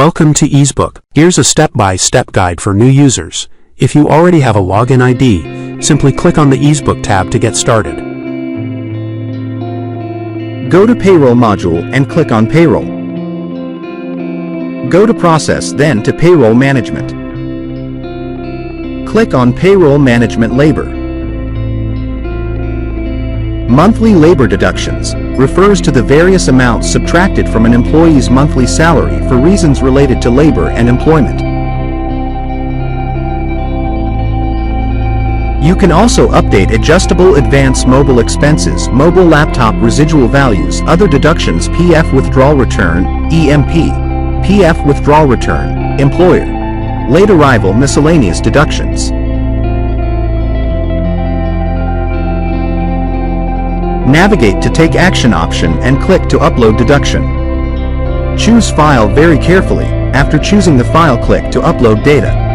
Welcome to EEZBOOK. Here's a step-by-step guide for new users. If you already have a login ID, simply click on the EEZBOOK tab to get started. Go to Payroll module and click on Payroll. Go to Process, then to Payroll Management. Click on Payroll Management Labor. Monthly labor deductions refers to the various amounts subtracted from an employee's monthly salary for reasons related to labor and employment. You can also update adjustable advance mobile expenses, mobile laptop residual values, other deductions, PF withdrawal return, EMP, PF withdrawal return, employer, late arrival miscellaneous deductions. Navigate to Take Action option and click to upload deduction. Choose File very carefully. After choosing the file, click to upload data.